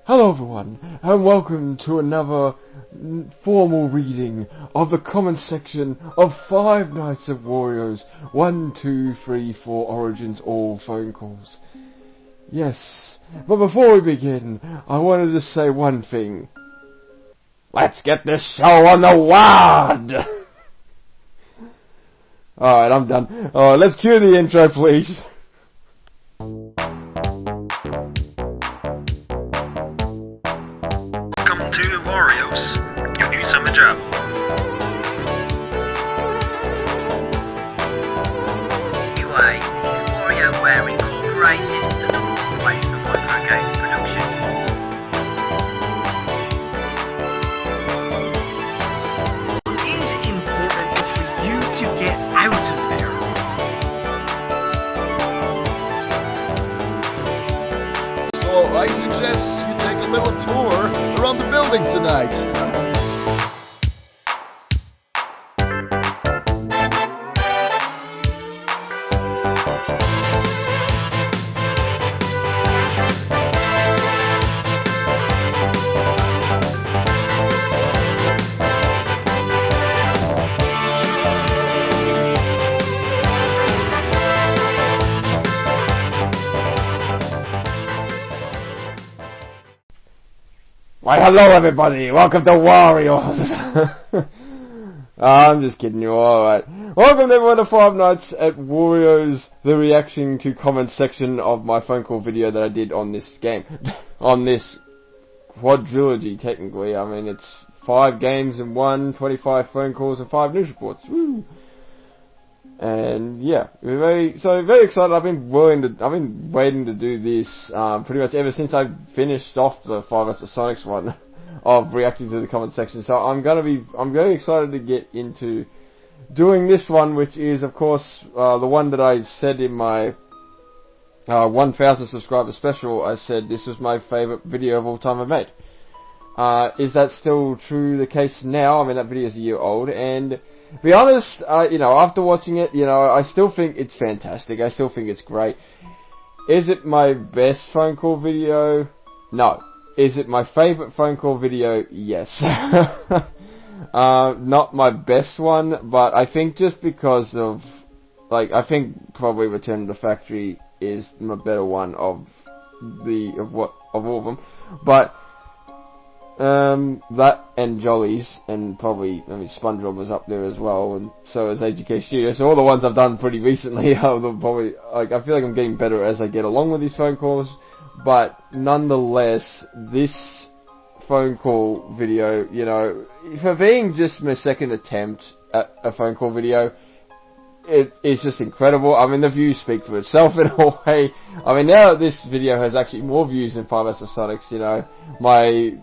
Hello everyone, and welcome to another formal reading of the comment section of Five Nights at Wario's 1, 2, 3, 4 Origins All phone calls. Yes, but before we begin, I wanted to say one thing. Let's get this show on the Waaoad! Alright, I'm done. Alright, let's cue the intro, please. Welcome to Wario's, your new summer job. Anyway, this is WarioWare Incorporated, the normal place for microgames production. What is important is for you to get out of there. So I suggest you take a little tour around the building tonight. Why hello everybody, welcome to Wario's! I'm just kidding you, alright. Welcome everyone to Five Nights at Wario's, the reaction to comment section of my phone call video that I did on this game. On this quadrilogy, technically. I mean, it's 5 games in 1, 25 phone calls and 5 news reports. Woo! And yeah, very excited. I've been waiting to do this pretty much ever since I finished off the 5 Nights at Sonic's one of reacting to the comment section. So I'm very excited to get into doing this one, which is of course the one that I said in my 1,000 subscriber special. I said this was my favourite video of all time I've made. Is that still the case now? I mean, that video is a year old, and to be honest, after watching it, I still think it's fantastic. I still think it's great. Is it my best phone call video? No. Is it my favourite phone call video? Yes. Not my best one, but I think just because of, I think probably Return to the Factory is my better one of all of them. But that and Jolly's, and probably, SpongeBob was up there as well, and so is AGK Studio. So all the ones I've done pretty recently are probably, I feel like I'm getting better as I get along with these phone calls, but nonetheless, this phone call video, for being just my second attempt at a phone call video, it is just incredible. I mean, the views speak for itself in a way. I mean, now that this video has actually more views than 5 Nights at Sonic's, my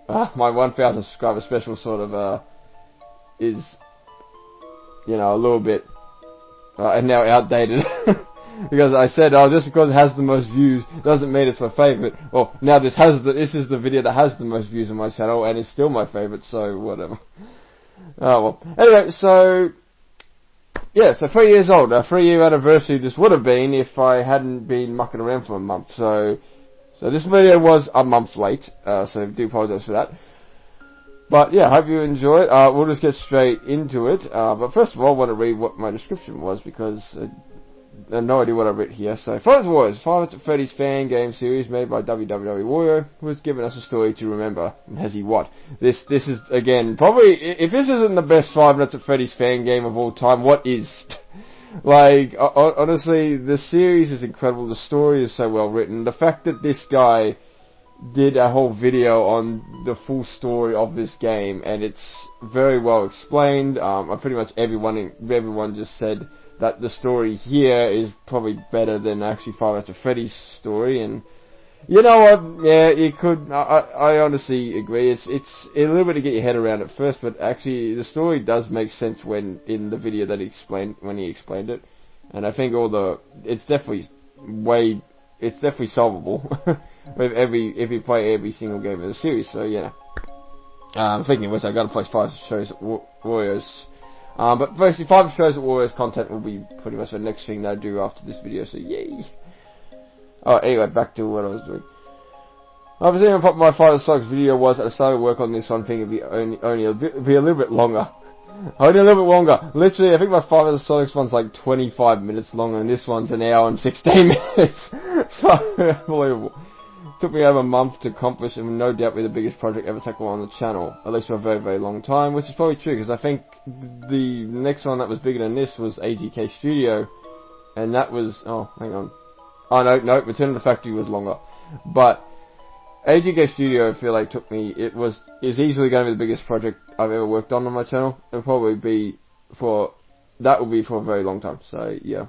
1,000 subscriber special sort of, is, a little bit, and now outdated. Because I said, just because it has the most views doesn't mean it's my favourite. Well, now this is the video that has the most views on my channel, and it's still my favourite, so whatever. Oh well. Anyway, so 3 years old. A 3-year anniversary this would have been if I hadn't been mucking around for a month. So this video was a month late, so I do apologise for that. But yeah, hope you enjoy it. We'll just get straight into it. But first of all, I want to read what my description was, because I have no idea what I wrote here. So, Five Nights at Freddy's fan game series made by WWE Wario, who has given us a story to remember. And has he what? This is, again, probably, if this isn't the best Five Nights at Freddy's fan game of all time, what is? Honestly, the series is incredible. The story is so well written. The fact that this guy did a whole video on the full story of this game, and it's very well explained. Pretty much everyone just said that the story here is probably better than actually Five Nights at Freddy's story, and you know what? Yeah, you could. I honestly agree. It's a little bit to get your head around at first, but actually the story does make sense when in the video that he explained it, and I think it's definitely solvable if you play every single game of the series. So yeah. Thinking of which, I gotta play 5 shows at Wario's. But basically, 5 shows at Wario's content will be pretty much the next thing that I do after this video. So yay. Oh, anyway, back to what I was doing. Obviously, my Fighter Sonics video was that I started work on this one thing. It'd be be a little bit longer. Only a little bit longer. Literally, I think my Fighter Sonics one's like 25 minutes long, and this one's an hour and 16 minutes. So unbelievable. Took me over a month to accomplish, and no doubt be the biggest project ever tackled on the channel, at least for a very, very long time, which is probably true, because I think the next one that was bigger than this was AGK Studio, and that was, oh, hang on. Oh, no, Return of the Factory was longer. But AGK Studio, I feel like, is easily going to be the biggest project I've ever worked on my channel. It'll probably be that will be for a very long time, so, yeah.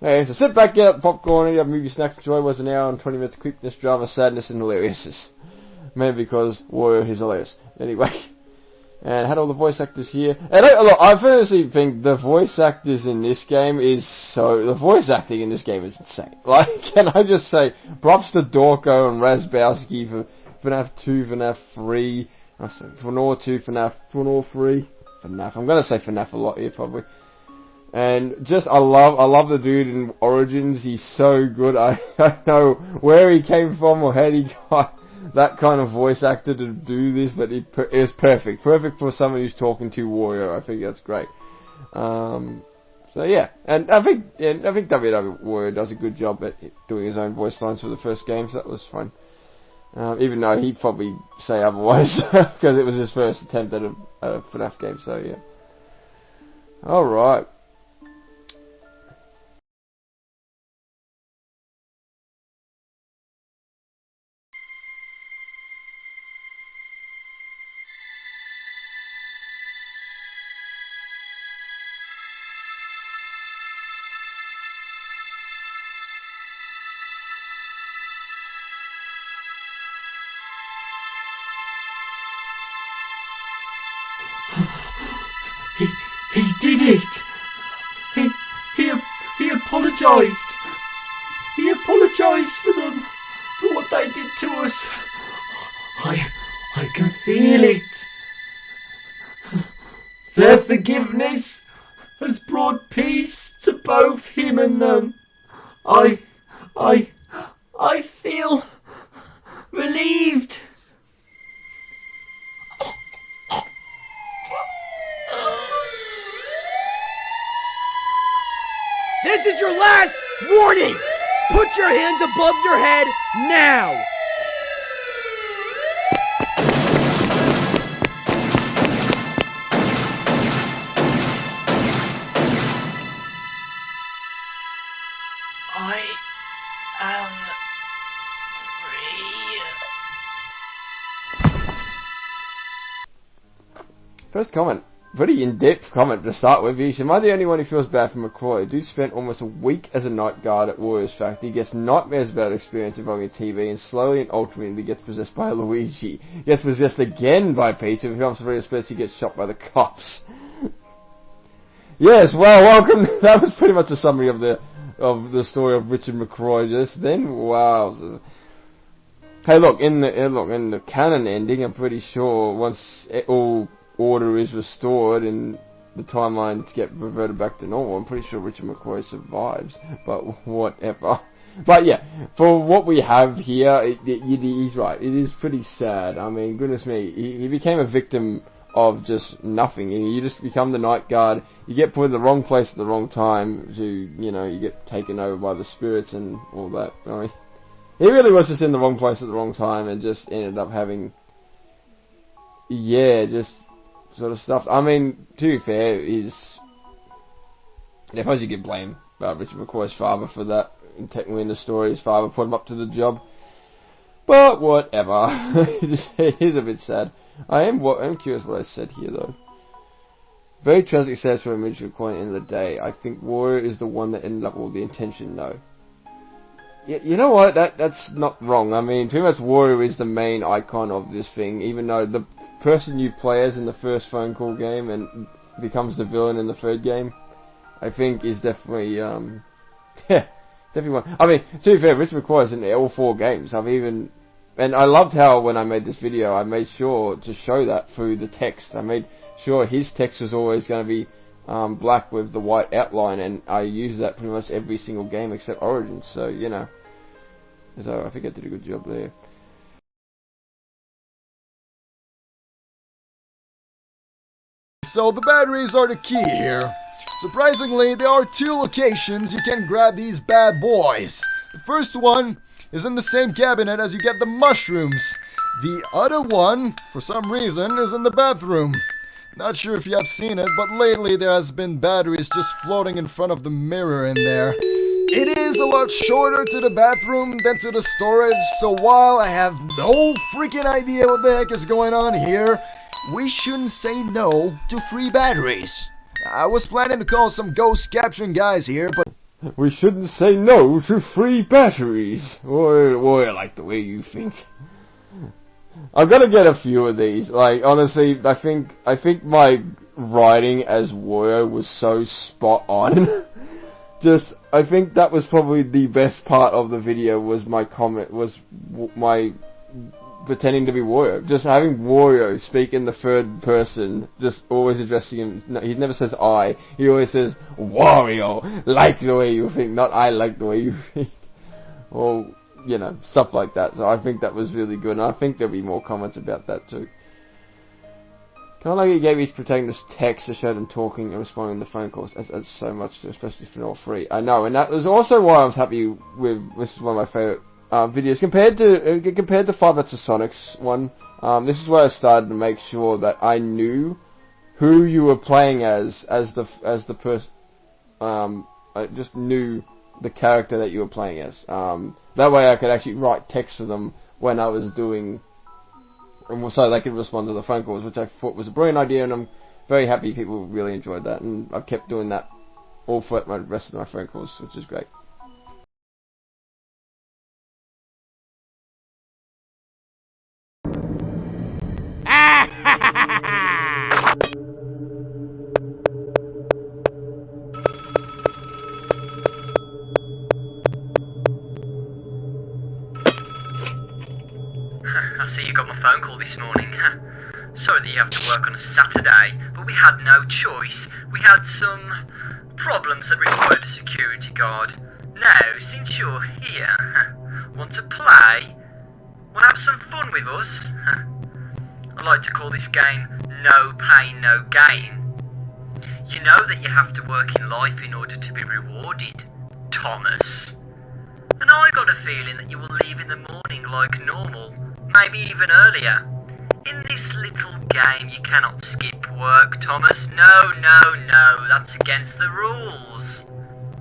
Okay, so sit back, get out the popcorn, eat up movie snacks, enjoy was an hour and 20 minutes of creepiness, drama, sadness, and hilariousness. Mainly because Wario is hilarious. Anyway, and had all the voice actors here. And look, I honestly think the voice actors in this game the voice acting in this game is insane. Like, can I just say, props to Dorko and Razbowski for FNAF 2, FNAF 3, FNAW 2, FNAW 3, FNAF. I'm gonna say FNAF a lot here, probably. And just, I love the dude in Origins. He's so good. I don't know where he came from or how he got that kind of voice actor to do this, but it is perfect. Perfect for someone who's talking to Wario. I think that's great. So yeah, and I think WW Wario does a good job at doing his own voice lines for the first game, so that was fun. Even though he'd probably say otherwise, because it was his first attempt at a FNAF game, so yeah. Alright. He did it! He apologised! He apologised for them, for what they did to us. I can feel it. Their forgiveness has brought peace to both him and them. I feel relieved. This is your last warning! Put your hands above your head now! I am free. First comment. Pretty in-depth comment to start with. He said, am I the only one who feels bad for McCoy? Dude spent almost a week as a night guard at Wario's factory. He gets nightmares about experience involving a TV, and slowly and ultimately gets possessed by Luigi. Gets possessed again by Peach, and becomes very spirits, he gets shot by the cops. Yes, well, welcome. That was pretty much a summary of the story of Richard McCoy just then. Wow. Hey, look, in the canon ending, I'm pretty sure once all order is restored and the timelines get reverted back to normal, I'm pretty sure Richard McCoy survives, but whatever. But yeah, for what we have here, he's right, it is pretty sad. I mean, goodness me, he became a victim of just nothing. You just become the night guard, you get put in the wrong place at the wrong time, you get taken over by the spirits and all that. I mean, he really was just in the wrong place at the wrong time and just ended up having, just sort of stuff. I mean, to be fair, I suppose you could blame Richard McCoy's father for that. And technically in the story, his father put him up to the job. But whatever. It is a bit sad. I'm curious what I said here though. Very tragically sad for Richard McCoy at the end of the day. I think Wario is the one that ended up with the intention though. You know what? That's not wrong. I mean, pretty much Wario is the main icon of this thing, even though the person you play as in the first phone call game and becomes the villain in the third game, I think is definitely, definitely one. I mean, to be fair, Richard McCoy is in all 4 games. And I loved how when I made this video, I made sure to show that through the text. I made sure his text was always going to be black with the white outline, and I use that pretty much every single game except Origins, so, you know. So I think I did a good job there. So the batteries are the key here. Surprisingly, there are 2 locations you can grab these bad boys. The first one is in the same cabinet as you get the mushrooms. The other one, for some reason, is in the bathroom. Not sure if you have seen it, but lately there has been batteries just floating in front of the mirror in there. It is a lot shorter to the bathroom than to the storage, so while I have no freaking idea what the heck is going on here, we shouldn't say no to free batteries. I was planning to call some ghost capturing guys here, but we shouldn't say no to free batteries. Or I like the way you think. I've got to get a few of these. Like, honestly, I think my writing as Wario was so spot on. Just, I think that was probably the best part of the video, was my comment, was my pretending to be Wario. Just having Wario speak in the third person, just always addressing him. No, he never says I. He always says, Wario, like the way you think, not I like the way you think. Or, you know, stuff like that. So I think that was really good, and I think there'll be more comments about that too. Kind of like he gave each protagonist text to show them talking and responding to phone calls. That's so much, especially for FNAW 3. I know, and that was also why I was happy with, this is one of my favourite videos, compared to Five Nights at Sonic's one. This is where I started to make sure that I knew who you were playing as the person. I just knew the character that you were playing as. That way I could actually write text for them when I was doing, and so they could respond to the phone calls, which I thought was a brilliant idea, and I'm very happy people really enjoyed that, and I've kept doing that all for the rest of my phone calls, which is great. I see you got my phone call this morning. Sorry that you have to work on a Saturday, but we had no choice. We had some problems that required a security guard. Now, since you're here, want to play? Want to have some fun with us? I like to call this game No Pain, No Gain. You know that you have to work in life in order to be rewarded, Thomas. And I got a feeling that you will leave in the morning like normal, maybe even earlier. In this little game you cannot skip work, Thomas. No, that's against the rules.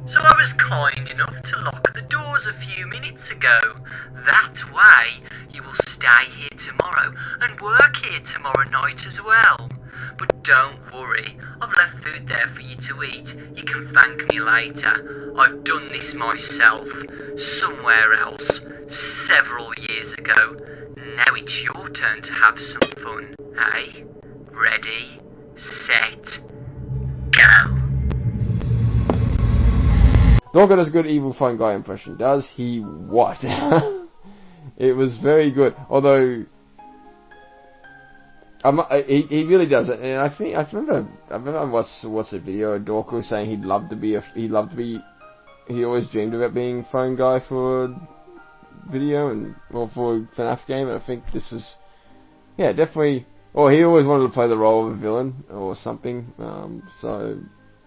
So I was kind enough to lock the doors a few minutes ago. That way you will stay here tomorrow and work here tomorrow night as well. But don't worry, I've left food there for you to eat. You can thank me later. I've done this myself, somewhere else, several years ago. Now it's your turn to have some fun, eh? Ready, set, go. Doggo does a good evil phone guy impression. Does he what? It was very good. Although he really does it, and I remember I watched a video of Dorko saying he always dreamed about being phone guy for video and for a FNAF game, and I think this was, yeah, definitely. Or he always wanted to play the role of a villain or something. So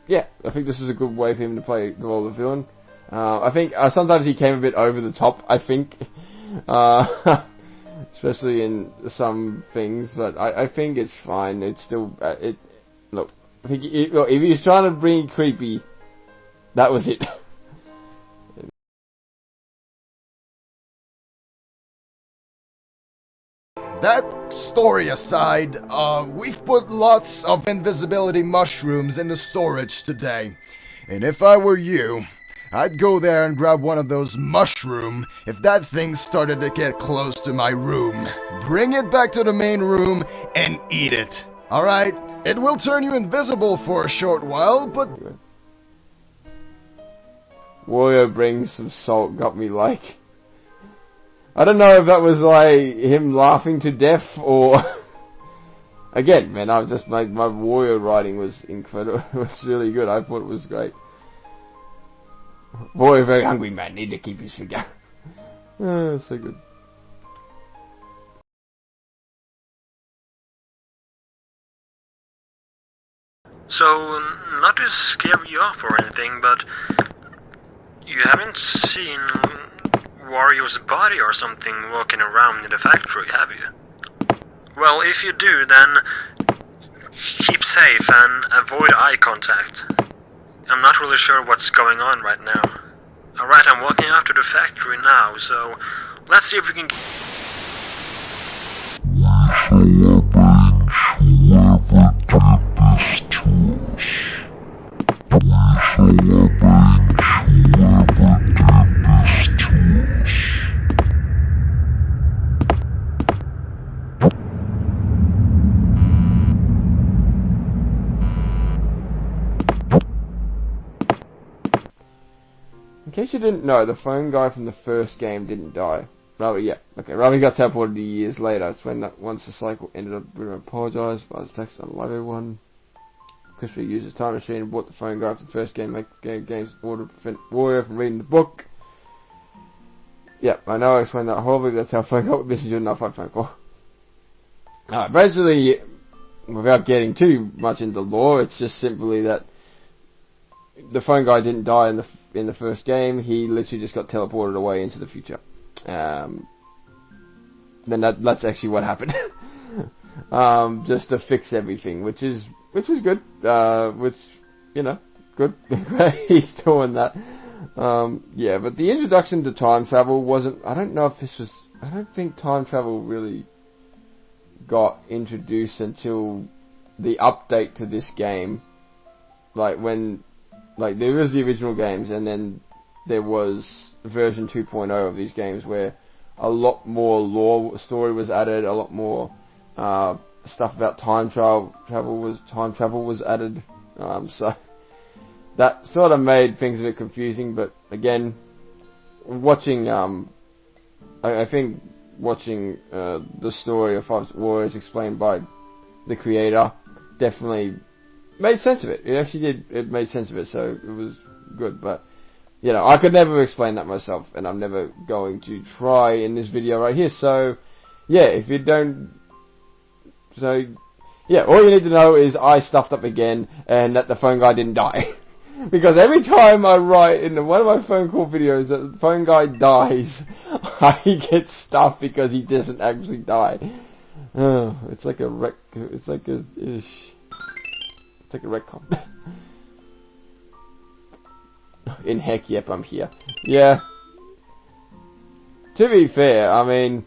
yeah, I think this is a good way for him to play the role of a villain. I think sometimes he came a bit over the top, I think, especially in some things, but I think it's fine. It's still, look, I think look, if he's trying to bring creepy, that was it. that story aside, we've put lots of invisibility mushrooms in the storage today. And if I were you, I'd go there and grab one of those mushroom if that thing started to get close to my room. Bring it back to the main room and eat it. Alright? It will turn you invisible for a short while, but... Wario brings some salt got me like... I don't know if that was like him laughing to death or again, man, I just my Wario writing was incredible. It was really good. I thought it was great. Wario, very hungry man, need to keep his figure. Oh, so good. So, not to scare you off or anything, but you haven't seen Wario's body or something walking around in the factory, have you? Well, if you do, then keep safe and avoid eye contact. I'm not really sure what's going on right now. Alright, I'm walking out to the factory now, so let's see if we can... In case you didn't know, the phone guy from the first game didn't die. Ravi, yeah, okay. Ravi got teleported years later. It's when that once the cycle ended up, we apologise. I was texted on live everyone. Christopher used his time machine and bought the phone guy after the first game. Make games order to prevent Wario from reading the book. Yep, I know I explained that horribly. That's how phone call message enough phone call. Basically, without getting too much into lore, it's just simply that the phone guy didn't die in the first game. He literally just got teleported away into the future. Then that's actually what happened. Just to fix everything, which was good. Which, you know, good. He's doing that. Yeah, but the introduction to time travel wasn't. I don't know if this was. I don't think time travel really got introduced until the update to this game. Like when. Like, there was the original games, and then there was version 2.0 of these games where a lot more lore story was added, a lot more stuff about time travel was added. So that sort of made things a bit confusing. But again, watching I think watching the story of Five Warriors explained by the creator definitely made sense of it. It actually did. It made sense of it, so it was good. But you know, I could never explain that myself, and I'm never going to try in this video right here. So yeah, if you don't, so yeah, all you need to know is I stuffed up again, and that the phone guy didn't die. Because every time I write in one of my phone call videos that the phone guy dies, I get stuffed because he doesn't actually die. It's like a wreck. It's like a retcon. In heck, yep, I'm here. Yeah. To be fair, I mean,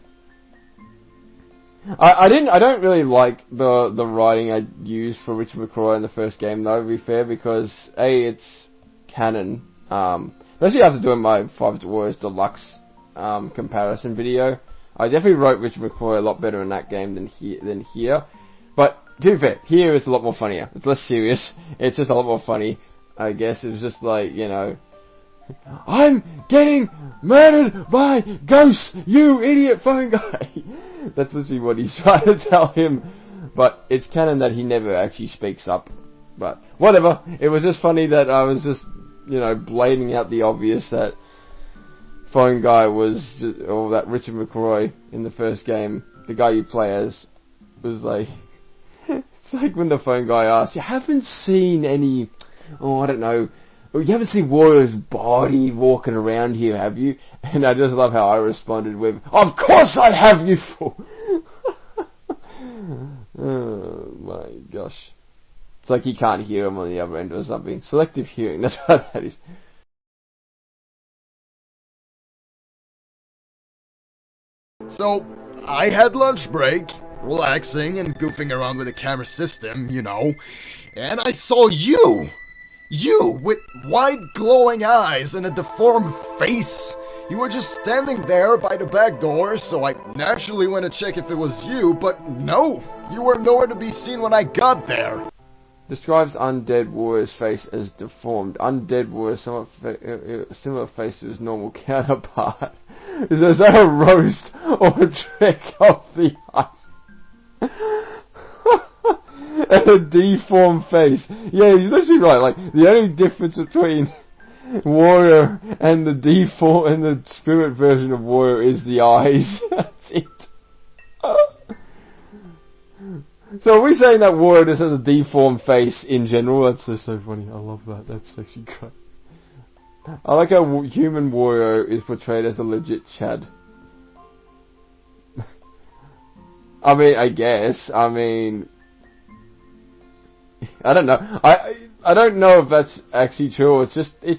I don't really like the writing I used for Richard McCrory in the first game, though, to be fair, because A, it's canon. Especially after doing my Five Warriors Deluxe comparison video, I definitely wrote Richard McCrory a lot better in that game than here. But to be fair, here it's a lot more funnier. It's less serious. It's just a lot more funny, I guess. It was just like, you know, I'm getting murdered by ghosts, you idiot phone guy. That's literally what he's trying to tell him. But it's canon that he never actually speaks up. But whatever. It was just funny that I was just, you know, blading out the obvious that phone guy was, or that Richard McCrory in the first game, the guy you play as, was like, it's like when the phone guy asks, you haven't seen any, I don't know, you haven't seen Wario's body walking around here, have you? And I just love how I responded with, of course I have, you fool! Oh my gosh. It's like he can't hear him on the other end or something. Selective hearing, that's what that is. So, I had lunch break, relaxing and goofing around with the camera system, you know, and I saw you! You, with wide glowing eyes and a deformed face. You were just standing there by the back door, so I naturally went to check if it was you, but no! You were nowhere to be seen when I got there. Describes Undead Warrior's face as deformed. Undead Warrior similar face to his normal counterpart. Is that a roast or a trick of the ice? and a deformed face. Yeah, he's literally right. Like, the only difference between Wario and the default and the spirit version of Wario is the eyes. That's it. So are we saying that Wario just has a deformed face in general? That's just so funny. I love that. That's actually great. I like how human Wario is portrayed as a legit Chad. I mean, I guess. I mean, I don't know. I don't know if that's actually true. It's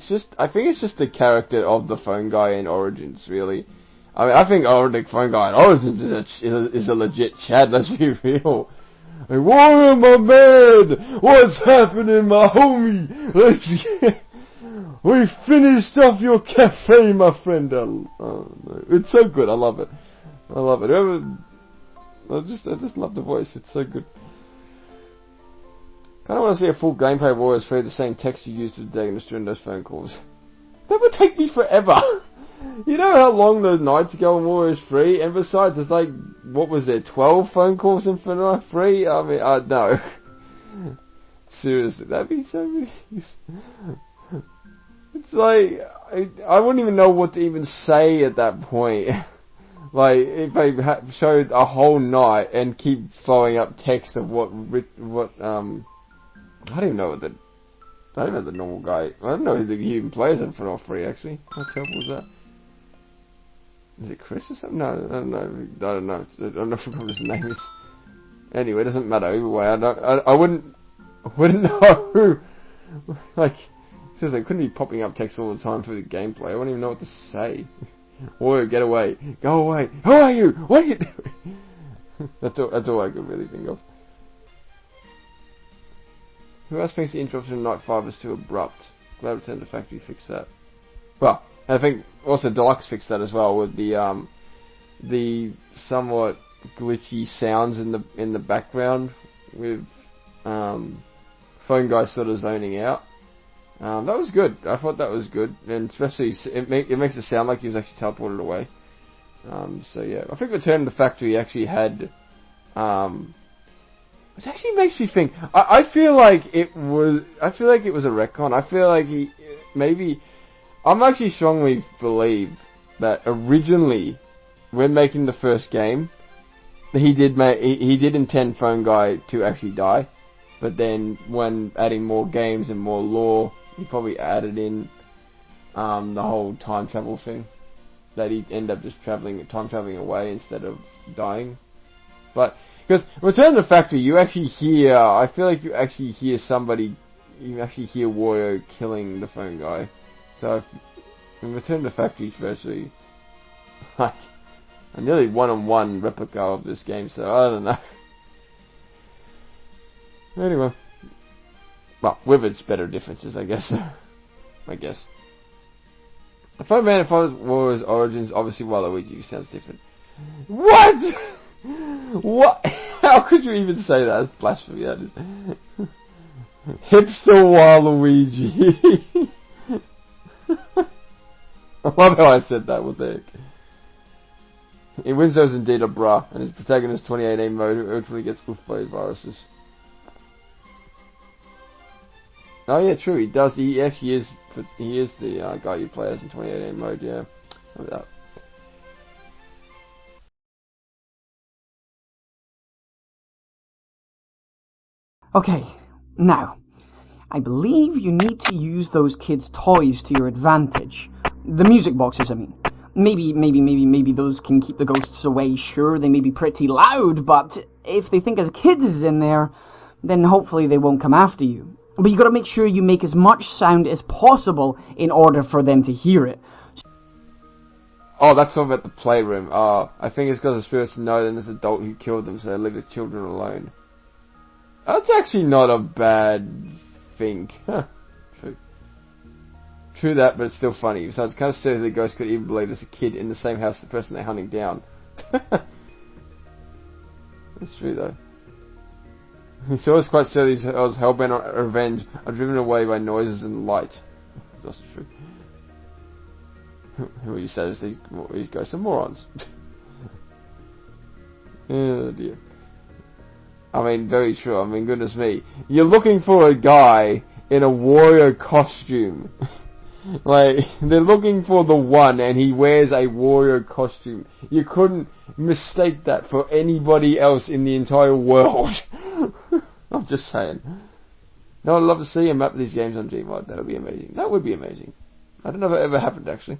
just. I think it's just the character of the phone guy in Origins, really. I mean, I think the phone guy in Origins is a legit Chad. Let's be real. Like, Wario, my man, what's happening, my homie? We finished off your cafe, my friend. It's so good. I love it. I love it. I just love the voice. It's so good. Kind of want to see a full gameplay of Wario's Free, the same text you used today during those phone calls. That would take me forever. You know how long the nights go on Wario's Free? And besides, it's like, what was there, 12 phone calls in FNAF Free? I mean, no. Seriously, that'd be so many. It's like, I wouldn't even know what to even say at that point. Like, if they showed a whole night and keep following up text of what, I don't even know what I don't know the normal guy. I don't know who he even plays in FNAF 3, actually. How terrible was that? Is it Chris or something? No, I don't know. I don't know what his name is. Anyway, it doesn't matter. Either way, I wouldn't know who, like, seriously, I couldn't be popping up text all the time through the gameplay. I wouldn't even know what to say. Wario, get away. Go away. Who are you? What are you doing? That's all I could really think of. Who else thinks the introduction of Night 5 is too abrupt? Glad Return to Factory fixed that. Well, I think also Deluxe fixed that as well with the somewhat glitchy sounds in the background with phone guy sort of zoning out. That was good. I thought that was good, and especially it makes it sound like he was actually teleported away. So yeah, I think Return to the Factory actually had. It actually makes me think. I feel like it was a retcon. I feel like I'm actually strongly believe that originally, when making the first game, he did intend Phone Guy to actually die, but then when adding more games and more lore, he probably added in the whole time travel thing, that he'd end up just time traveling away instead of dying. But because Return to the Factory, you actually hear. I feel like you actually hear somebody. You actually hear Wario killing the phone guy. So in Return to the Factory, it's virtually like a nearly one-on-one replica of this game. So I don't know. Anyway, well, with its better differences, I guess. I guess. The phone man in Wario's Origins, obviously Waluigi sounds different. What? What? How could you even say that? That's blasphemy, that is. Hipster Waluigi. I love how I said that, what the heck. In Winslow's indeed a bra, and his protagonist 2018 mode who ultimately gets oofed by viruses. Oh yeah, true, he does. He actually is. He is the guy you play as in 2018 mode, yeah. Look at that. Okay, now, I believe you need to use those kids' toys to your advantage. The music boxes, I mean. Maybe those can keep the ghosts away. Sure, they may be pretty loud, but if they think as kids is in there, then hopefully they won't come after you. But you gotta make sure you make as much sound as possible in order for them to hear it. Oh, that's all about the playroom. I think it's because the spirits know that there's an adult who killed them, so they leave the children alone. That's actually not a bad thing. Huh. True that, but it's still funny. So it's kind of silly that the ghost could even believe there's a kid in the same house as the person they're hunting down. That's true though. It's always quite silly. I was hellbent on revenge. I'm driven away by noises and light. That's true. Who you say is these ghosts are morons. Oh dear. I mean, very true. I mean, goodness me. You're looking for a guy in a Wario costume. Like, they're looking for the one, and he wears a Wario costume. You couldn't mistake that for anybody else in the entire world. I'm just saying. No, I'd love to see him map these games on Gmod. That would be amazing. That would be amazing. I don't know if it ever happened, actually.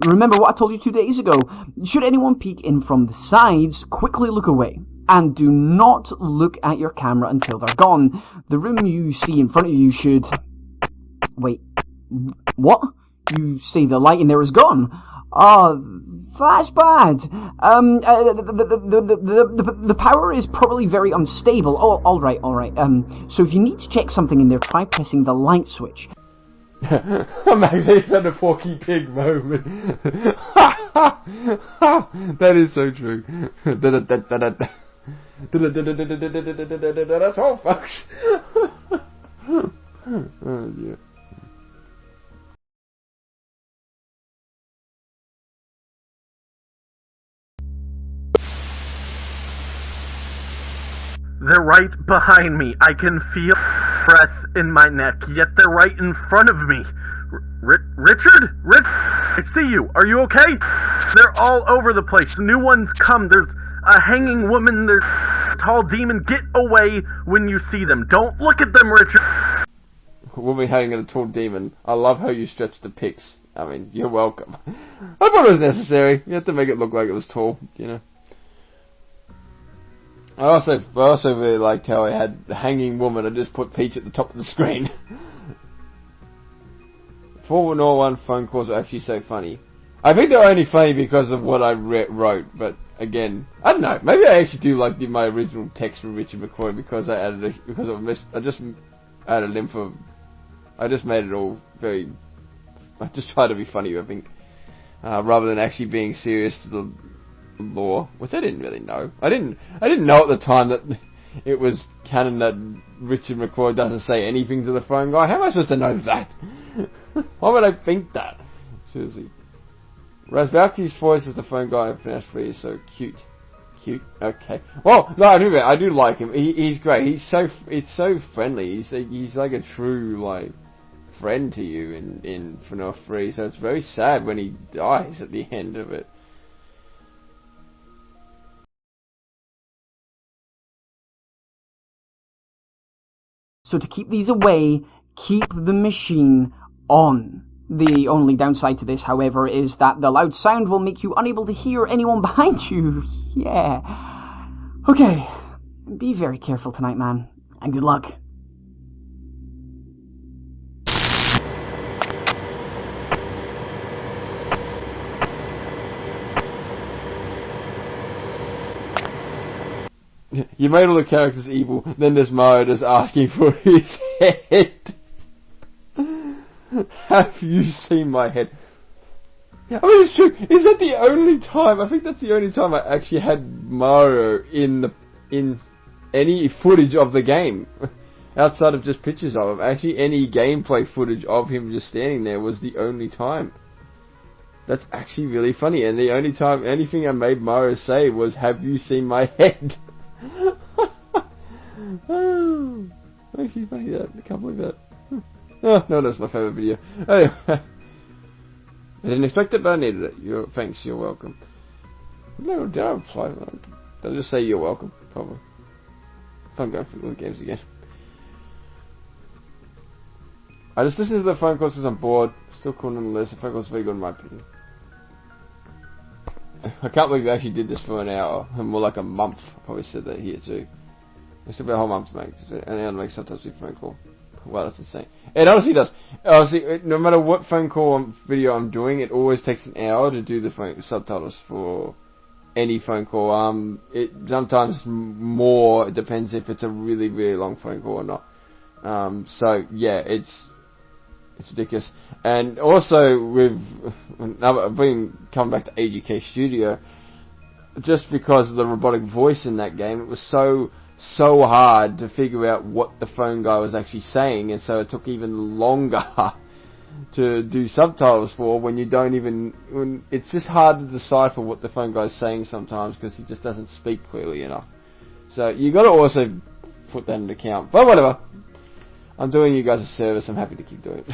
Remember what I told you 2 days ago. Should anyone peek in from the sides, quickly look away. And do not look at your camera until they're gone. The room you see in front of you should... Wait. What? You say the light in there is gone? Oh, that's bad. The power is probably very unstable. Oh, alright. So if you need to check something in there, try pressing the light switch. I'm actually had a Porky Pig moment. That is so true. That's all, folks. Oh dear. They're right behind me. I can feel breath in my neck, yet they're right in front of me. Richard? I see you. Are you okay? They're all over the place. New ones come. There's a hanging woman. There's a tall demon. Get away when you see them. Don't look at them, Richard. We'll be hanging a tall demon. I love how you stretched the pics. I mean, you're welcome. I thought it was necessary. You have to make it look like it was tall, you know. I also really liked how I had the hanging woman. I just put Peach at the top of the screen. 401 phone calls are actually so funny. I think they're only funny because of what I wrote, but again, I don't know. Maybe I actually do like my original text from Richard McCoy because I added it I just added info. I just made it all very. I just tried to be funny, I think, rather than actually being serious to the law, which I didn't really know. I didn't know at the time that it was canon that Richard McCoy doesn't say anything to the phone guy. How am I supposed to know that? Why would I think that? Seriously. Razbalki's voice as the phone guy in FNAS 3 is so cute. Cute? Okay. Well, no, I do like him. He's great. It's so friendly. He's like a true, like, friend to you in FNAF 3, so it's very sad when he dies at the end of it. So to keep these away, keep the machine on. The only downside to this, however, is that the loud sound will make you unable to hear anyone behind you. Yeah. Okay. Be very careful tonight, man. And good luck. You made all the characters evil, then there's Mario just asking for his head. Have you seen my head? I mean, it's true. Is that the only time? I think that's the only time I actually had Mario in any footage of the game. Outside of just pictures of him. Actually, any gameplay footage of him just standing there was the only time. That's actually really funny. And the only time, anything I made Mario say was, have you seen my head? Oh, actually funny that. I can't believe that. Oh, no, that's my favourite video. Anyway, I didn't expect it, but I needed it. Thanks, you're welcome. No, did I reply? I'll just say you're welcome, probably. If I'm going through all the games again. I just listened to the phone calls because I'm bored. Still cool on the list. The phone calls are very good in my opinion. I can't believe we actually did this for an hour. More like a month. I probably said that here too. It's about a whole month to make. An hour to make sometimes with a phone call. Wow, that's insane. It honestly does. Honestly, no matter what phone call video I'm doing, it always takes an hour to do the phone subtitles for any phone call. It sometimes more. It depends if it's a really, really long phone call or not. So yeah, it's ridiculous. And also with coming back to AGK Studio, just because of the robotic voice in that game, it was so hard to figure out what the phone guy was actually saying, and so it took even longer to do subtitles for when you don't even... when it's just hard to decipher what the phone guy's saying sometimes because he just doesn't speak clearly enough. So you got to also put that into account. But whatever. I'm doing you guys a service. I'm happy to keep doing it.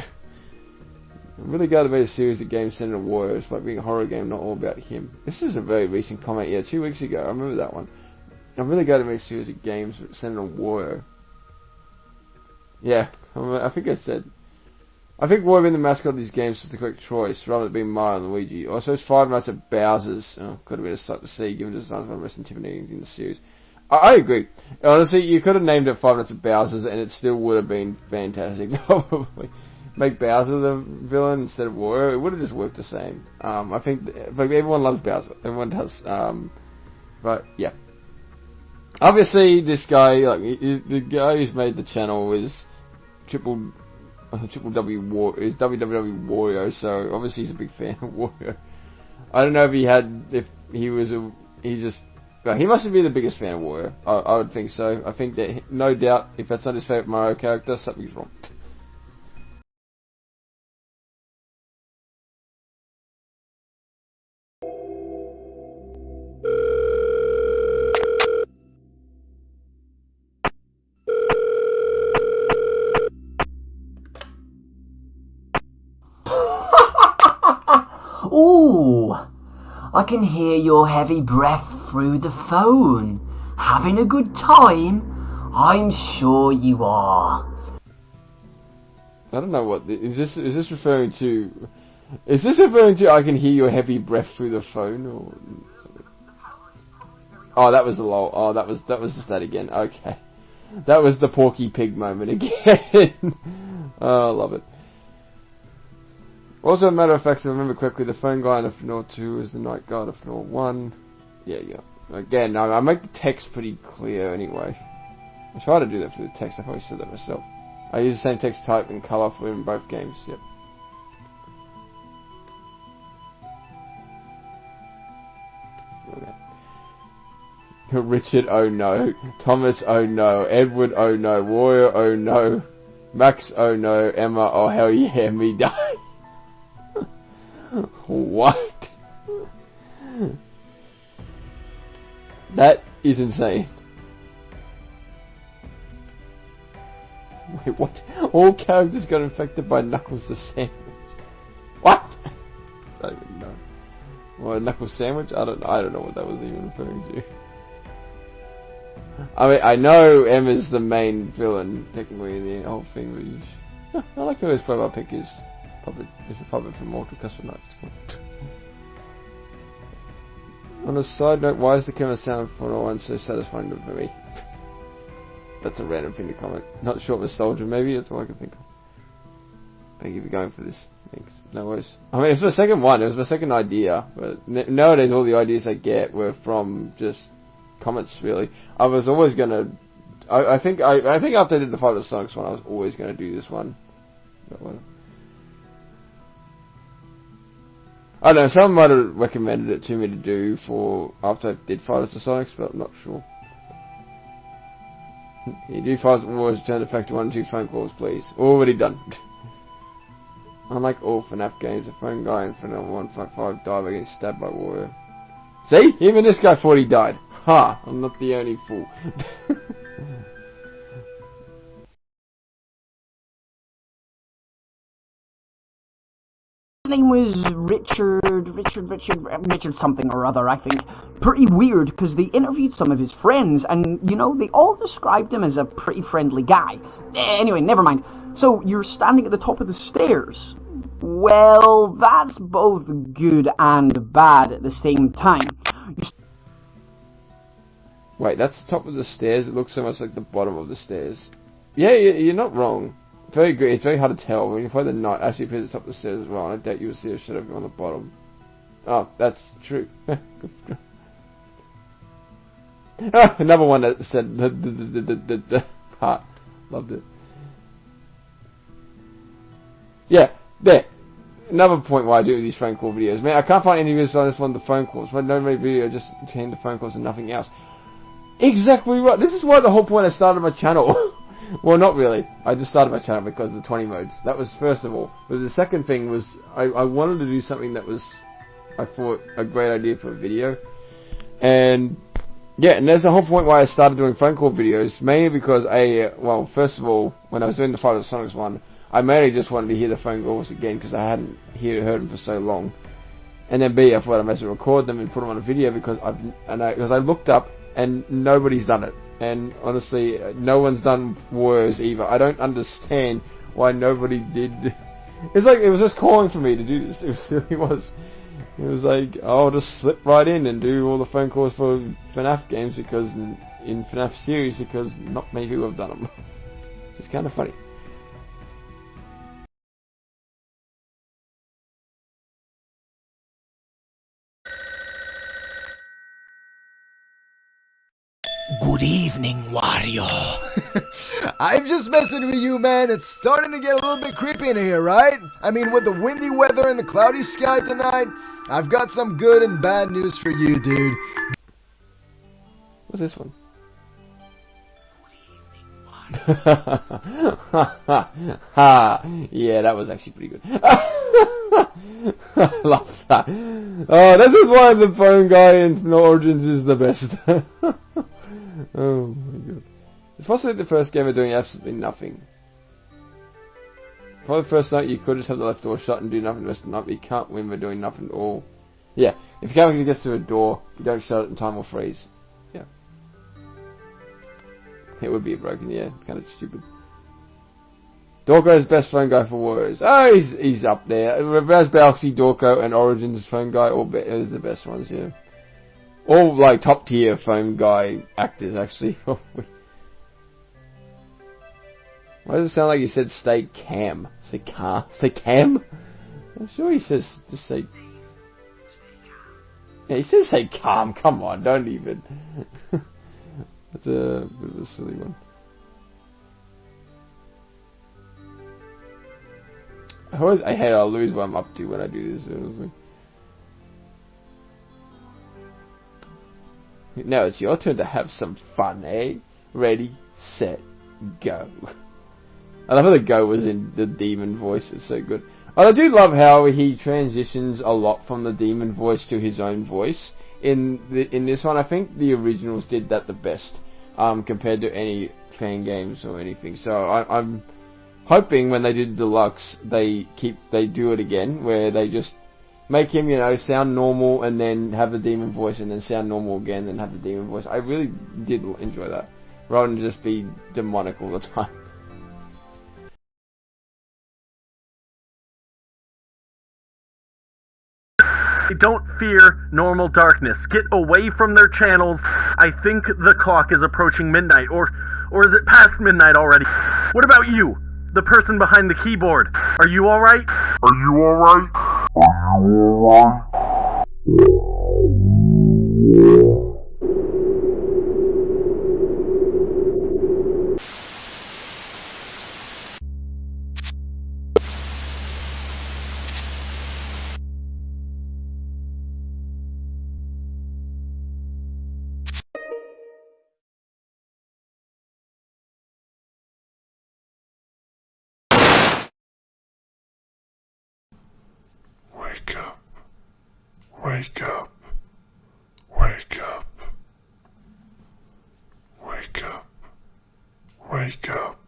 I'm really glad to make a series of games centered on Wario. It's like being a horror game, not all about him. This is a very recent comment. Yeah, 2 weeks ago. I remember that one. I'm really glad to make a series of games centered on Wario. Yeah, I think I said... I think Wario being the mascot of these games is the correct choice, rather than being Mario and Luigi. Also, it's Five Nights at Bowser's. Oh, could have been a sight to see, given the design of the most intimidating in the series. I agree. Honestly, you could have named it Five Nights at Bowser's, and it still would have been fantastic, probably. Make Bowser the villain instead of Wario, it would have just worked the same. I think, like, everyone loves Bowser. Everyone does. But, yeah. Obviously, this guy, like, the guy who's made the channel is Triple W War is WWW Wario, so obviously he's a big fan of Wario. I don't know if he must be the biggest fan of Wario. I would think so. I think that no doubt if that's not his favourite Mario character, something's wrong. Ooh, I can hear your heavy breath through the phone. Having a good time? I'm sure you are. I don't know what is this referring to? Is this referring to I can hear your heavy breath through the phone or something? Oh, that was a lol. Oh, that was just that again. Okay. That was the Porky Pig moment again. Oh, I love it. Also, a matter of fact, if I remember correctly, the phone guy in FNAW 2 is the night guard of FNAW 1. Yeah. Again, I make the text pretty clear anyway. I try to do that for the text, I probably said that myself. I use the same text type and colour for in both games, yep. Okay. Richard, oh no. Thomas, oh no. Edward, oh no. Wario, oh no. Max, oh no. Emma, oh hell yeah, me die. What? That is insane. Wait, what? All characters got infected by Knuckles the Sandwich. What? I don't even know. What, Knuckles Sandwich? I don't know what that was even referring to. I mean, I know Emma's the main villain, technically, in the whole thing, but I like how his profile pic is the puppet from Mortal Kombat Nights. On a side note, why is the camera sound for no one so satisfying for me? That's a random thing to comment. Not short nostalgia, maybe, that's all I can think of. Thank you for going for this. Thanks. No worries. I mean, it's my second one, it was my second idea, but nowadays all the ideas I get were from just comments, really. I was always gonna... I think after I did the Fight of the Sonics one, I was always gonna do this one. But whatever. I don't know, someone might have recommended it to me to do for after I did Fight of the Sonics, but I'm not sure. You do Fight of the Wars, return to Factor 1 and 2 phone calls, please. Already done. Unlike all FNAF games, the phone guy in FNAF 155 died by getting stabbed by Wario. See? Even this guy thought he died. Ha! I'm not the only fool. His name was Richard something or other, I think. Pretty weird, because they interviewed some of his friends, and, you know, they all described him as a pretty friendly guy. Anyway, never mind. So, you're standing at the top of the stairs. Well, that's both good and bad at the same time. Wait, that's the top of the stairs? It looks so much like the bottom of the stairs. Yeah, you're not wrong. Very good. It's very hard to tell. When you play the night, actually appears at the top of the stairs as well, and I doubt you will see a shadow on the bottom. Oh, that's true. Another one that said the heart. Loved it. Yeah, there. Another point why I do these phone call videos. Man, I can't find any videos on this one, the phone calls. My no video just contained the phone calls and nothing else. Exactly right. This is why the whole point I started my channel. Well, not really. I just started my channel because of the 20 modes. That was first of all. But the second thing was, I wanted to do something that was, I thought, a great idea for a video. And, yeah, and there's a whole point why I started doing phone call videos. Mainly because well, first of all, when I was doing the Fight of the Sonics one, I mainly just wanted to hear the phone calls again because I hadn't heard them for so long. And then B, I thought I might as well record them and put them on a video because I looked up and nobody's done it. And honestly, no one's done Warriors either. I don't understand why nobody did. It's like it was just calling for me to do this. It really was. It was like, I'll just slip right in and do all the phone calls for FNAF games because in FNAF series because not many people have done them. It's kind of funny. Good evening, Wario. I'm just messing with you, man. It's starting to get a little bit creepy in here, right? I mean, with the windy weather and the cloudy sky tonight, I've got some good and bad news for you, dude. What's this one? Yeah, that was actually pretty good. I love that. Oh, this is why the phone guy in Origins is the best. Oh my god. It's possibly the first game of doing absolutely nothing. Probably the first night you could just have the left door shut and do nothing the rest of the night, but you can't win by doing nothing at all. Yeah, if you can't get through a door, you don't shut it and time will freeze. Yeah. It would be broken, yeah. Kind of stupid. Dorko's best phone guy for Warriors. Oh, he's up there. Reverse Balky, Dorko, and Origins phone guy, all is the best ones, yeah. All, like, top tier phone guy actors, actually. Why does it sound like he said stay cam? Say car? Say cam? I'm sure he says, just say... Yeah, he says say calm, come on, don't even. That's a bit of a silly one. I hate I'll lose what I'm up to when I do this. Now it's your turn to have some fun, eh? Ready, set, go. I love how the go was in the demon voice, it's so good. And I do love how he transitions a lot from the demon voice to his own voice. In this one, I think the originals did that the best, compared to any fan games or anything. So I'm hoping when they do Deluxe, they do it again, where they just make him, sound normal and then have the demon voice and then sound normal again and have the demon voice. I really did enjoy that, rather than just be demonic all the time. They don't fear normal darkness. Get away from their channels. I think the clock is approaching midnight, or is it past midnight already? What about you? The person behind the keyboard. Are you alright? Are you alright? Are you alright? Wake up. Wake up. Wake up. Wake up. Wake up.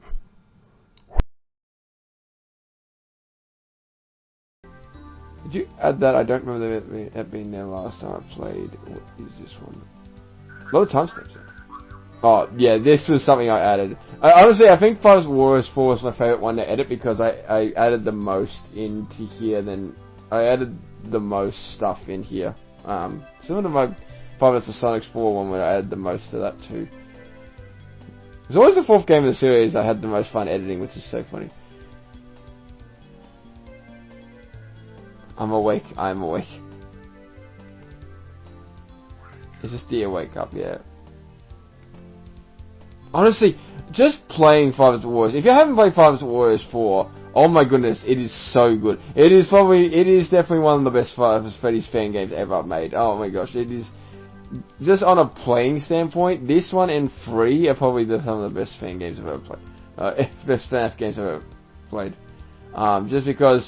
Did you add that? I don't remember it being there last time I played. What is this one? A lot of timestamps. Oh, yeah, this was something I added. Honestly, I think Five Warriors 4 was my favourite one to edit because I added the most into here than... I added the most stuff in here. Similar to my Five Sonics 4 one where I added the most to that too. It was always the fourth game of the series I had the most fun editing, which is so funny. I'm awake, I'm awake. It's just the wake up, yeah. Honestly, just playing Five Warriors. If you haven't played Five Warriors 4, oh my goodness, it is so good. It is definitely one of the best Five Freddy's fan games ever made. Oh my gosh, it is. Just on a playing standpoint, this one and 3 are probably some of the best fan games I've ever played. best FNAF games I've ever played. Just because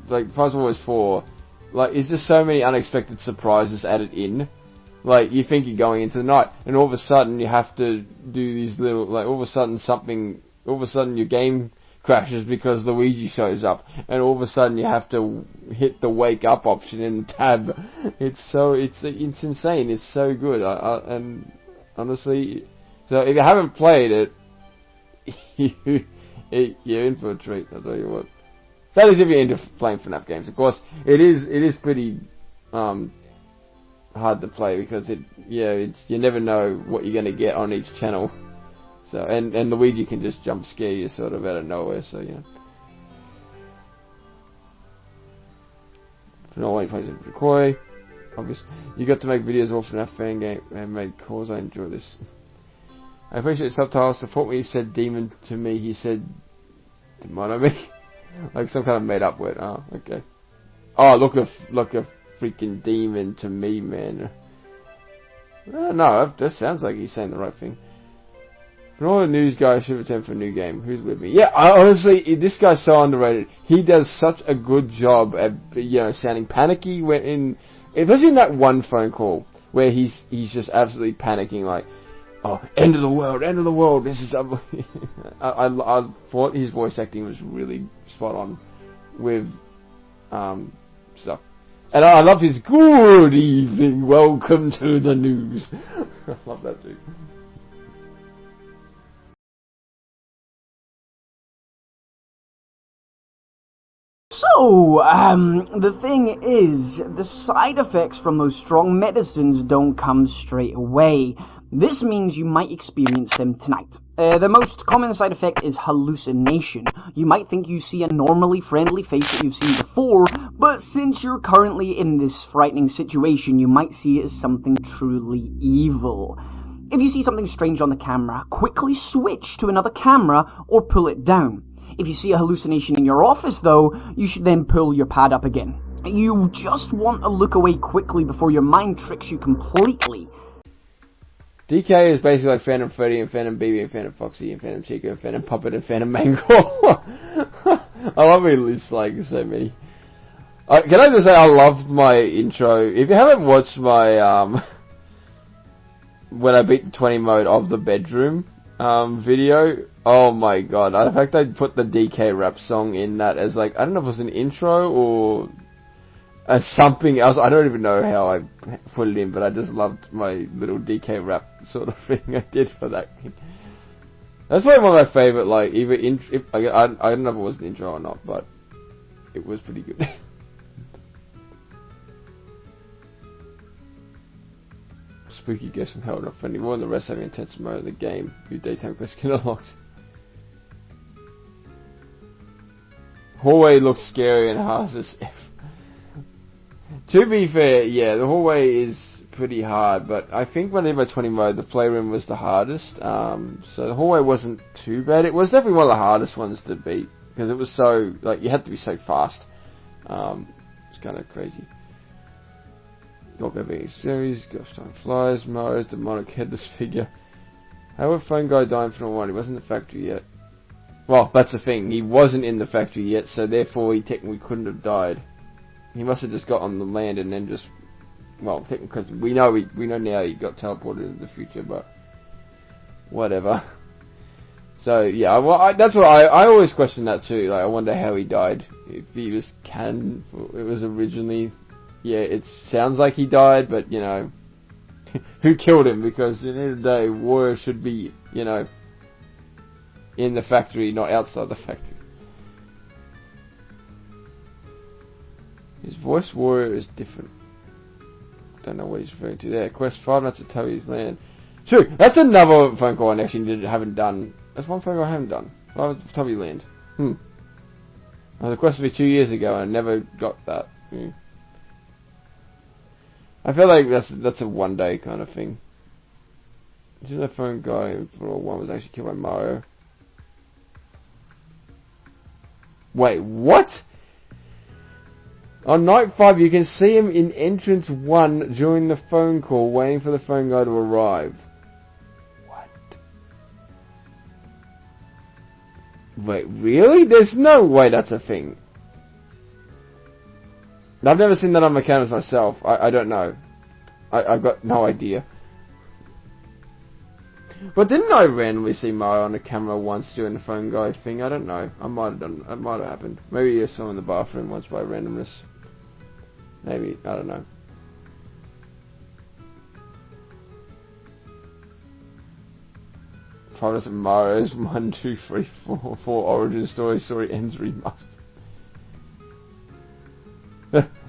like Puzzle Wars 4, like it's just so many unexpected surprises added in. Like you think you're going into the night, and all of a sudden you have to do these little, like all of a sudden your game crashes because Luigi shows up, and all of a sudden you have to hit the wake up option in the tab. It's insane. It's so good. And honestly, so if you haven't played it, you're in for a treat. I'll tell you what. That is if you're into playing FNAF games. Of course, it is pretty hard to play because you never know what you're gonna get on each channel. So and Luigi can just jump scare you sort of out of nowhere. So yeah. FNAF plays in Koi. Obviously, you got to make videos all FNAF fan game and made calls. I enjoy this. I appreciate subtitles. Support when he said demon to me. He said demonomy, like some kind of made up word. Oh, okay. Oh, look a freaking demon to me, man. No, that sounds like he's saying the right thing. And all the news guys should return for a new game. Who's with me? Yeah, honestly, this guy's so underrated. He does such a good job at sounding panicky when especially in that one phone call where he's just absolutely panicking, like, oh, end of the world, this is I thought his voice acting was really spot on with stuff. And I love his good evening, welcome to the news. I love that too. So, the thing is, the side effects from those strong medicines don't come straight away. This means you might experience them tonight. The most common side effect is hallucination. You might think you see a normally friendly face that you've seen before, but since you're currently in this frightening situation, you might see it as something truly evil. If you see something strange on the camera, quickly switch to another camera or pull it down. If you see a hallucination in your office, though, you should then pull your pad up again. You just want to look away quickly before your mind tricks you completely. DK is basically like Phantom Freddy and Phantom BB and Phantom Foxy and Phantom Chico and Phantom Puppet and Phantom Mangle. I love it lists like so many. Can I just say I loved my intro. If you haven't watched my when I beat the 20 mode of the bedroom video, oh my god. In fact, I put the DK rap song in that as like, I don't know if it was an intro or something else. I don't even know how I put it in, but I just loved my little DK rap sort of thing I did for that. That's probably one of my favourite, like, either I don't know if it was an intro or not, but it was pretty good. Spooky guest from hell, not friendly. More than the rest having intense mode of the game. New daytime quest get unlocked. Hallway looks scary and hard as F. To be fair, yeah, the hallway is pretty hard, but I think when I did my 20 mode, the playroom was the hardest. So the hallway wasn't too bad. It was definitely one of the hardest ones to beat because it was so, like, you had to be so fast. It's kind of crazy. Not everything series, Gosh Time Flies, Mario's demonic headless figure. How would Phone Guy die in FNAF 1? He wasn't in the factory yet. Well, that's the thing. He wasn't in the factory yet, so therefore he technically couldn't have died. He must have just got on the land and then just, well, technically, because we know now he got teleported into the future, but whatever. So yeah, well, that's what I always question that too. Like, I wonder how he died. If he was canon, it was originally, yeah, it sounds like he died, but you know, who killed him? Because at the end of the day, Wario should be, you know, in the factory, not outside the factory. His voice Wario is different. Don't know what he's referring to there. Quest 5 nights at Tubby's Land. True, that's another phone call I actually haven't done. That's one phone call I haven't done. Tubby Land. Well, the quest was 2 years ago and I never got that. I feel like that's a one day kind of thing. Did the phone guy for one was actually killed by Mario? Wait, what? On night 5, you can see him in entrance 1 during the phone call, waiting for the phone guy to arrive. What? Wait, really? There's no way that's a thing. I've never seen that on my cameras myself. I don't know. I've got no idea. But didn't I randomly see Mario on the camera once doing the phone guy thing? I don't know. I might have done. It might have happened. Maybe I saw him in the bathroom once by randomness. Maybe. I don't know. Promise of Mario's 1, 2, 3, 4 origin story ends remastered.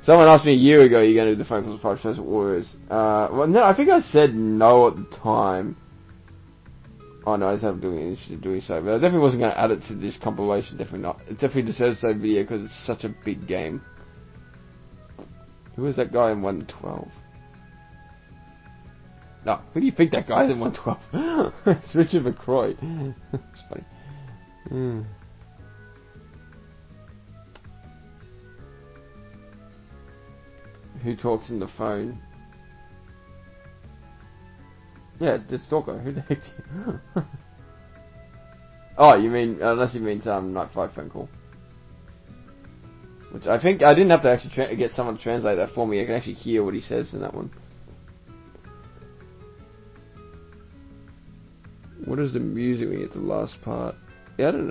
Someone asked me a year ago, "You're going to do the phone calls 5 shows at Warriors?" Well, no, I think I said no at the time. Oh no, I was doing so, but I definitely wasn't going to add it to this compilation. Definitely not. It definitely deserves that video because it's such a big game. Who is that guy in 112? No, who do you think that guy's in 112? It's Richard McCroy. That's funny. Who talks in the phone? Yeah, it's Stalker. Who the heck do you... Oh, you mean, unless he means Night 5 phone call. Which I think, I didn't have to actually get someone to translate that for me. I can actually hear what he says in that one. What is the music when you get to the last part? Yeah, I don't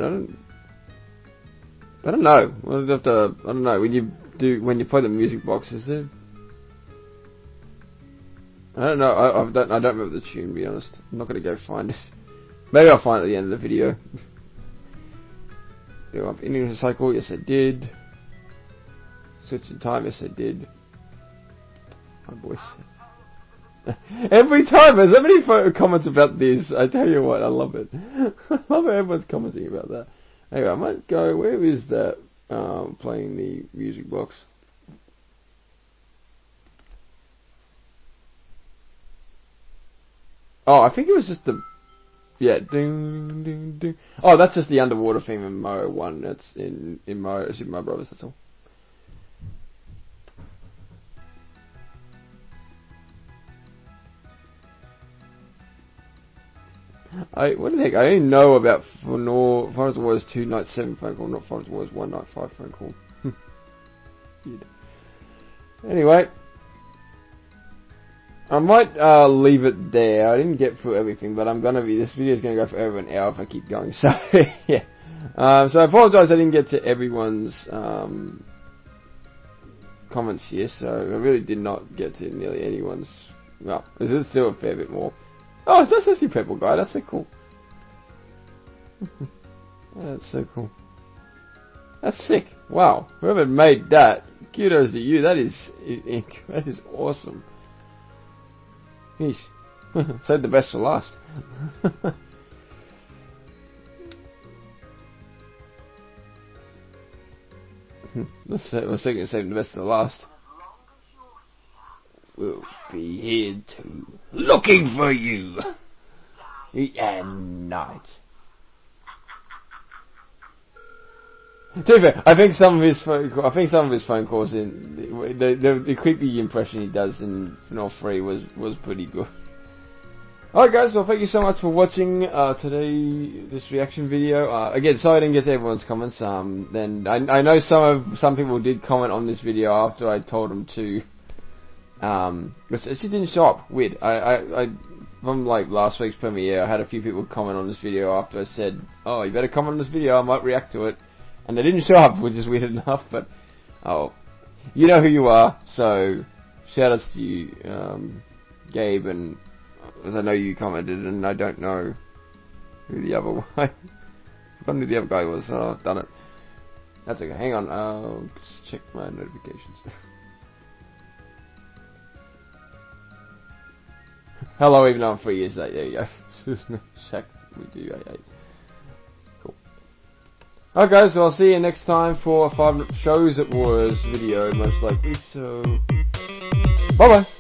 know. We'll have to, I don't know. When you play the music box, is there? I don't know. I don't remember the tune, to be honest. I'm not gonna go find it. Maybe I'll find it at the end of the video. Do up ending the cycle? Yes, I did. Switch in time? Yes, I did. My voice. Every time, there's so many comments about this. I tell you what, I love it. I love how everyone's commenting about that. Anyway, I might go. Where is that? Playing the music box. Oh, I think it was just the... Yeah, ding, ding, ding. Oh, that's just the underwater theme in Mario 1. That's in Mario Super Mario Brothers, that's all. What the heck? I only know about FNAW, Forest Wars 2 Night 7 phone call, not Forest Wars 1 Night 5 phone call. Anyway. I might leave it there. I didn't get through everything, but this video is gonna go for over an hour if I keep going. So yeah. So I apologise I didn't get to everyone's comments here. So I really did not get to nearly anyone's. Well, there's still a fair bit more. Oh, it's actually Purple Guy. That's so cool. That's so cool. That's sick. Wow. Whoever made that, kudos to you. That is awesome. Yeesh. Save the best for last. Let's take saving the best for last. We'll be here too, looking for you. And night. To be fair, I think some of his phone calls in the creepy impression he does in FNAW 3 was pretty good. Alright guys, well thank you so much for watching this reaction video. Again, sorry I didn't get to everyone's comments. Then I know some people did comment on this video after I told them to. But it just didn't show up. Weird. I from like last week's premiere, I had a few people comment on this video after I said, "Oh, you better comment on this video. I might react to it." And they didn't show up, which is weird enough, but, oh, you know who you are, so, shout-outs to you, Gabe, and, as I know you commented, and I don't know who the other guy, if I knew the other guy was, I've done it. That's okay, hang on, I'll just check my notifications. Hello, even though I'm 3 years late, there you go. Check, we do 88. Alright guys, so I'll see you next time for a 5 shows at Wars video, most likely, so... Bye bye!